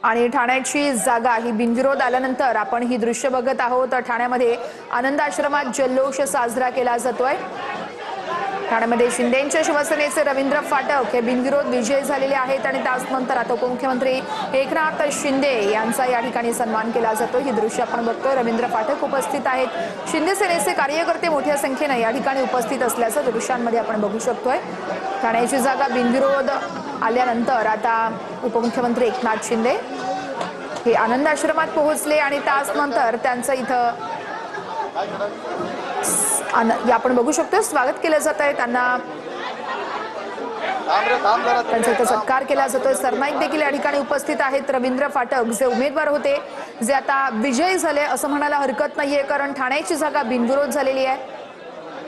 आणि ठाण्याची जागा ही बिनविरोध आल्यानंतर आपण ही दृश्य बघत आहोत। ठाण्यामध्ये आनंद आश्रमात जल्लोष साजरा केला जातोय। ठाण्यामध्ये शिंदेंच्या शिवसेनेचे रवींद्र फाटक हे बिनविरोध विजयी झालेले आहेत आणि त्यानंतर आता उपमुख्यमंत्री एकनाथ शिंदे यांचा या ठिकाणी सन्मान केला जातो। ही दृश्य आपण बघतोय। रवींद्र फाटक उपस्थित आहेत। शिंदे सेनेचे कार्यकर्ते मोठ्या संख्येने या ठिकाणी उपस्थित असल्याचं दृश्यांमध्ये आपण बघू शकतोय। ठाण्याची जागा बिनविरोध आल्यानंतर आता उपमुख्यमंत्री एकनाथ शिंदे हे आनंद आश्रमात पोहोचले आणि त्यानंतर त्यांचं इथं आपण बघू शकतो स्वागत केलं जात आहे। त्यांना त्यांचा इथं सत्कार केला जातोय। सरनाईक देखील या ठिकाणी उपस्थित आहेत। रवींद्र फाटक जे उमेदवार होते जे आता विजयी झाले असं म्हणायला हरकत नाहीये, कारण ठाण्याची जागा बिनविरोध झालेली आहे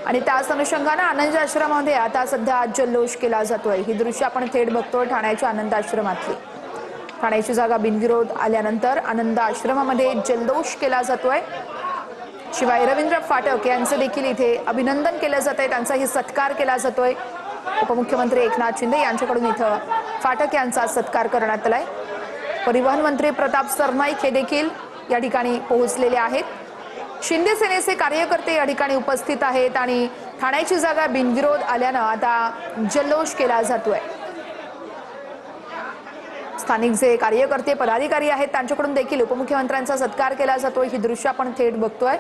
आणि त्याच अनुषंगाने आनंद आश्रमामध्ये आता सध्या जल्लोष केला जातोय। ही दृश्य आपण थेट बघतोय ठाण्याच्या आनंद आश्रमातली। ठाण्याची जागा बिनविरोध आल्यानंतर आनंद आश्रमामध्ये जल्लोष केला जातोय। शिवाय रवींद्र फाटक यांचं देखील इथे अभिनंदन केलं जात आहे, त्यांचाही सत्कार केला जातोय। उपमुख्यमंत्री एकनाथ शिंदे यांच्याकडून इथं फाटक यांचा सत्कार करण्यात आलाय। परिवहन मंत्री प्रताप सरनाईक हे देखील या ठिकाणी पोहोचलेले आहेत। शिंदे सेनेचे कार्यकर्ते या ठिकाणी उपस्थित आहेत आणि ठाण्याची जागा बिनविरोध आल्यानं आता जल्लोष केला जातोय। स्थानिक जे कार्यकर्ते पदाधिकारी आहेत त्यांच्याकडून देखील उपमुख्यमंत्र्यांचा सत्कार केला जातोय। ही दृश्य आपण थेट बघतोय।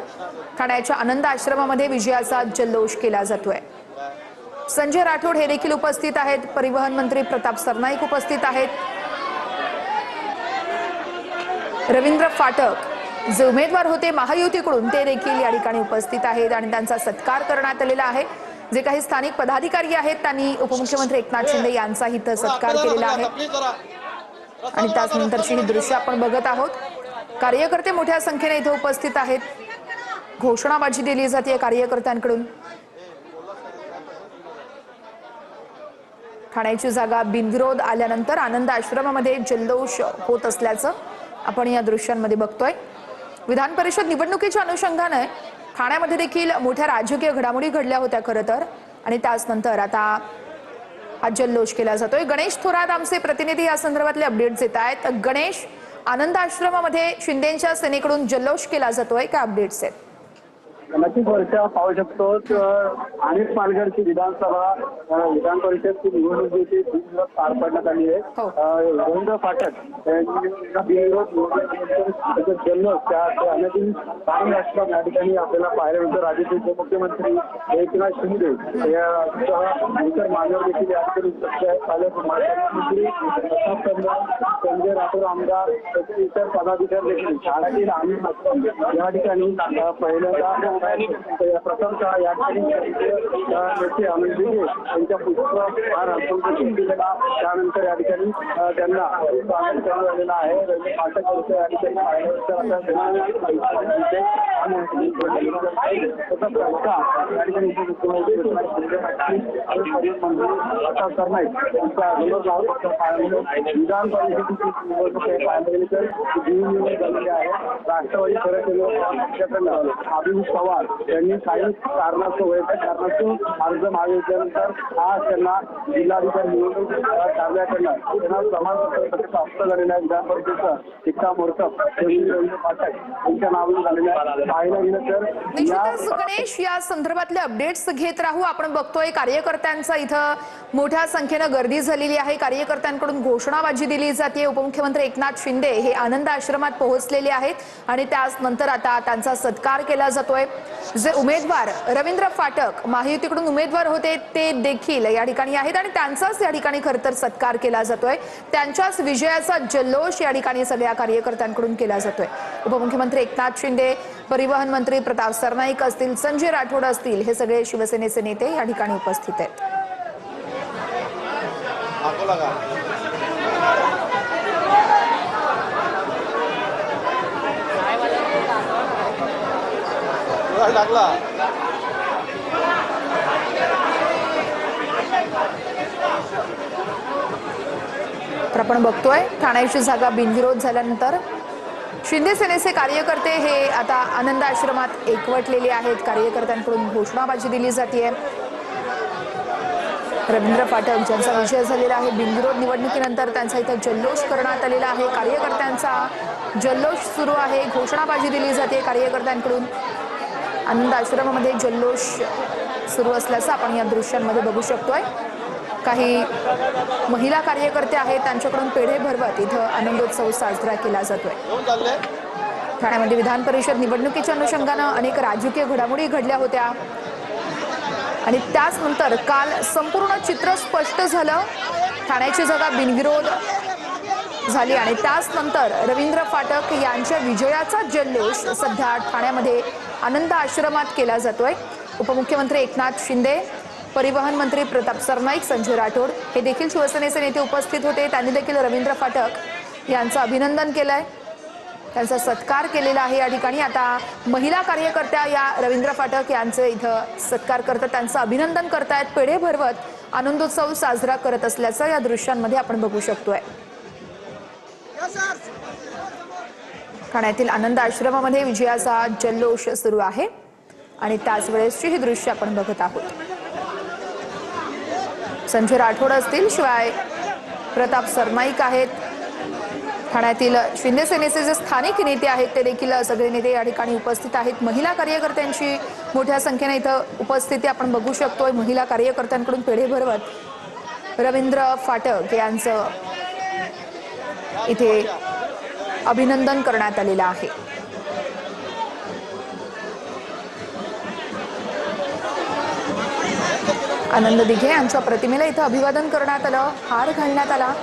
ठाण्याच्या आनंद आश्रमामध्ये विजयाचा जल्लोष केला जातोय। संजय राठोड हे देखील उपस्थित आहेत। परिवहन मंत्री प्रताप सरनाईक उपस्थित आहेत। रवींद्र फाटक जे उमेदवार होते महायुतीकडून ते देखील या ठिकाणी उपस्थित आहेत आणि त्यांचा सत्कार करण्यात आलेला आहे। जे काही स्थानिक पदाधिकारी आहेत त्यांनी उपमुख्यमंत्री एकनाथ शिंदे यांचा इथं सत्कार केलेला आहे आणि त्यानंतरची ही दृश्य आपण बघत आहोत। कार्यकर्ते मोठ्या संख्येने इथे उपस्थित आहेत। घोषणाबाजी दिली जाते कार्यकर्त्यांकडून। ठाण्याची जागा बिनविरोध आल्यानंतर आनंद आश्रमामध्ये जल्लोष होत असल्याचं आपण या दृश्यांमध्ये बघतोय। विधान परिषद निवडणुकीच्या अनुषंगाने ठाण्यामध्ये देखील मोठ्या राजकीय घडामोडी घडल्या होत्या खरं तर, आणि त्यानंतर आता हा जल्लोष केला जातोय। गणेश थोरात आमचे प्रतिनिधी या संदर्भातले अपडेट्स देत आहेत। गणेश, आनंद आश्रमामध्ये शिंदेंच्या सेनेकडून जल्लोष केला जातोय, काय अपडेट्स आहेत? नक्कीच वर्षा पाहू शकतो आणि पालघरची विधान परिषदची निवडणुकीची बिनविरोध पार पाडण्यात आली आहे। रवींद्र फाटक जल्लोष त्या आनंद आश्रम या ठिकाणी आपल्याला पाहायला मिळतं। राज्याचे उपमुख्यमंत्री एकनाथ शिंदे इतर मान्यवर देखील या ठिकाणी उपस्थित आहेत। पालकमंत्री संजय राठोड आमदार तसेच इतर पदाधिकारी देखील ठाण्यातील आनंद आश्रम या ठिकाणी पहिल्यांदा प्रथमतः या ठिकाणी नेते अमित दिघे यांच्या पुष्पहार अर्पण दिलेला, त्यानंतर या ठिकाणी त्यांना स्वागत करण्यात आलेलं आहे। रवींद्र फाटक या ठिकाणी विधान परिषदेची निवडणूक पाहायला झालेली आहे। राष्ट्रवादी पक्षाकडनं अभिजित पवार यांनी काही कारणास्तव वैयक्तिक कारणास्तव अर्ज मागितल्यानंतर आज त्यांना जिल्हाधिकारी निवडणूक कार्यालयाकडनं त्यांना प्रमाणपत्र प्राप्त झालेलं आहे। विधान परिषदेचं शिक्कामोर्तब रवींद्र फाटक यांच्या नावाने झालेलं आहे। पाहायला गेलं तर निश्चितच गणेश या संदर्भातले अपडेट्स घेत राहू। आपण बघतोय कार्यकर्त्यांचा इथं मोठ्या संख्येनं गर्दी झालेली आहे। कार्यकर्त्यांकडून घोषणाबाजी दिली जाते। उपमुख्यमंत्री एकनाथ शिंदे हे आनंद आश्रमात पोहोचलेले आहेत आणि त्यानंतर आता त्यांचा सत्कार केला जातोय। जे उमेदवार रवींद्र फाटक महायुतीकडून उमेदवार होते ते देखील या ठिकाणी आहेत आणि त्यांचाच या ठिकाणी खरं तर सत्कार केला जातोय। त्यांच्याच विजयाचा जल्लोष या ठिकाणी सगळ्या कार्यकर्त्यांकडून केला जातोय। उपमुख्यमंत्री एकनाथ शिंदे, परिवहन मंत्री प्रताप सरनाईक असतील, संजय राठोड असतील, हे सगळे शिवसेनेचे नेते या ठिकाणी उपस्थित आहेत। तर आपण बघतोय ठाण्याची जागा बिनविरोध झाल्यानंतर शिंदे सेनेचे कार्यकर्ते हे आता आनंद आश्रमात एकवटलेले आहेत। कार्यकर्त्यांकडून घोषणाबाजी दिली जाते। रवींद्र फाटक ज्यांचा विजय झालेला आहे बिनविरोध निवडणुकीनंतर त्यांचा इथं जल्लोष करण्यात आलेला आहे। कार्यकर्त्यांचा जल्लोष सुरू आहे, घोषणाबाजी दिली जाते कार्यकर्त्यांकडून। आनंद आश्रमामध्ये जल्लोष सुरू असल्याचं आपण या दृश्यांमध्ये बघू शकतोय। काही महिला कार्यकर्ते आहेत, त्यांच्याकडून पेढे भरवत इथं आनंदोत्सव साजरा केला जातोय। ठाण्यामध्ये विधान परिषद निवडणुकीच्या अनुषंगानं अनेक राजकीय घडामोडी घडल्या होत्या आणि त्याचनंतर काल संपूर्ण चित्र स्पष्ट झालं। ठाण्याची जागा बिनविरोध झाली आणि त्याचनंतर रवींद्र फाटक यांच्या विजयाचा जल्लोष सध्या ठाण्यामध्ये आनंद आश्रमात केला जातोय। उपमुख्यमंत्री एकनाथ शिंदे, परिवहन मंत्री प्रताप सरनाईक, संजय राठोड हे देखील शिवसेनेचे नेते उपस्थित होते। त्यांनी देखील रवींद्र फाटक यांचं अभिनंदन केलंय, त्यांचा सत्कार केलेला आहे। या ठिकाणी आता महिला कार्यकर्त्या या रवींद्र फाटक यांचं इथं सत्कार करतात, त्यांचं अभिनंदन करतायत, पेढे भरवत आनंदोत्सव साजरा करत असल्याचं या दृश्यांमध्ये आपण बघू शकतोय। ठाण्यातील आनंद आश्रमामध्ये विजयाचा जल्लोष सुरू आहे आणि त्याच वेळेसची ही दृश्य आपण बघत आहोत। संजय राठोड असतील, शिवाय प्रताप सरनाईक आहेत, ठाण्यातील शिंदे सेनेचे जे स्थानिक नेते आहेत ते देखील सगळे नेते या ठिकाणी उपस्थित आहेत। महिला कार्यकर्त्यांची मोठ्या संख्येने इथं उपस्थिती आपण बघू शकतोय। महिला कार्यकर्त्यांकडून पेढे भरवत रवींद्र फाटक यांचं इथे अभिनंदन करण्यात आलेलं आहे। आनंद दिघे यांच्या प्रतिमेला इथं अभिवादन करण्यात आलं, हार घालण्यात आला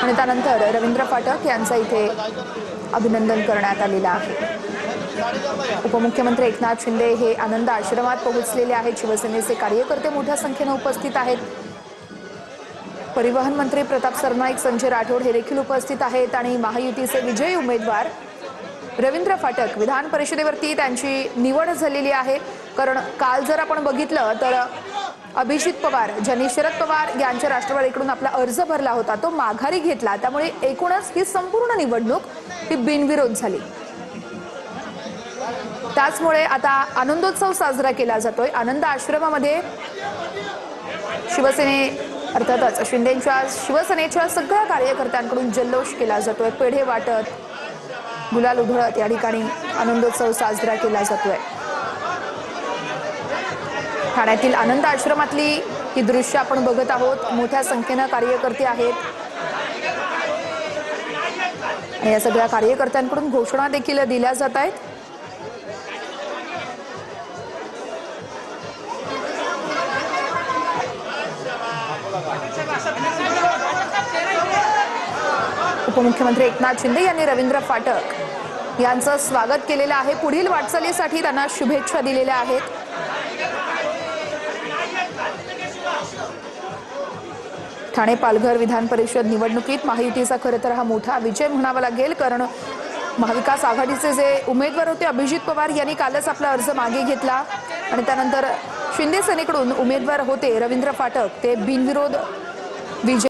आणि त्यानंतर रवींद्र फाटक यांचं इथे अभिनंदन करण्यात आलेलं आहे। उपमुख्यमंत्री एकनाथ शिंदे हे आनंद आश्रमात पोहोचलेले आहेत। शिवसेनेचे कार्यकर्ते मोठ्या संख्येने उपस्थित आहेत। परिवहन मंत्री प्रताप सरनाईक, संजय राठोड हे देखील उपस्थित आहेत आणि महायुतीचे विजयी उमेदवार रवींद्र फाटक विधान परिषदेवरती त्यांची निवड झालेली आहे। कारण काल जर आपण बघितलं तर अभिजित पवार ज्यांनी शरद पवार यांच्या राष्ट्रवादीकडून आपला अर्ज भरला होता तो माघारी घेतला, त्यामुळे एकूणच ही संपूर्ण निवडणूक ही बिनविरोध झाली। त्याचमुळे आता आनंदोत्सव साजरा केला जातोय। आनंद आश्रमामध्ये अर्थातच शिंदेच्या शिवसेनेच्या सगळ्या कार्यकर्त्यांकडून जल्लोष केला जातोय, पेढे वाटत, गुलाल उधळत या ठिकाणी आनंदोत्सव साजरा केला जातोय। ठाण्यातील आनंद आश्रमातली ही दृश्य आपण बघत आहोत। मोठ्या संख्येने कार्यकर्ते आहेत आणि या सगळ्या कार्यकर्त्यांकडून घोषणा देखील दिल्या जात आहेत। उपमुख्यमंत्री एकनाथ शिंदे यांनी रवींद्र फाटक यांचं स्वागत केलेलं आहे। पुढील वाटचालीसाठी त्यांना शुभेच्छा दिलेल्या आहेत। ठाणे पालघर विधान परिषद निवडणुकीत महायुतीचा खरं तर हा मोठा विजय म्हणावा लागेल, कारण महाविकास आघाडीचे जे उमेदवार होते अभिजित पवार यांनी कालच आपला अर्ज मागे घेतला आणि त्यानंतर शिंदे सेनेकडून उमेदवार होते रवींद्र फाटक, ते बिनविरोध विजय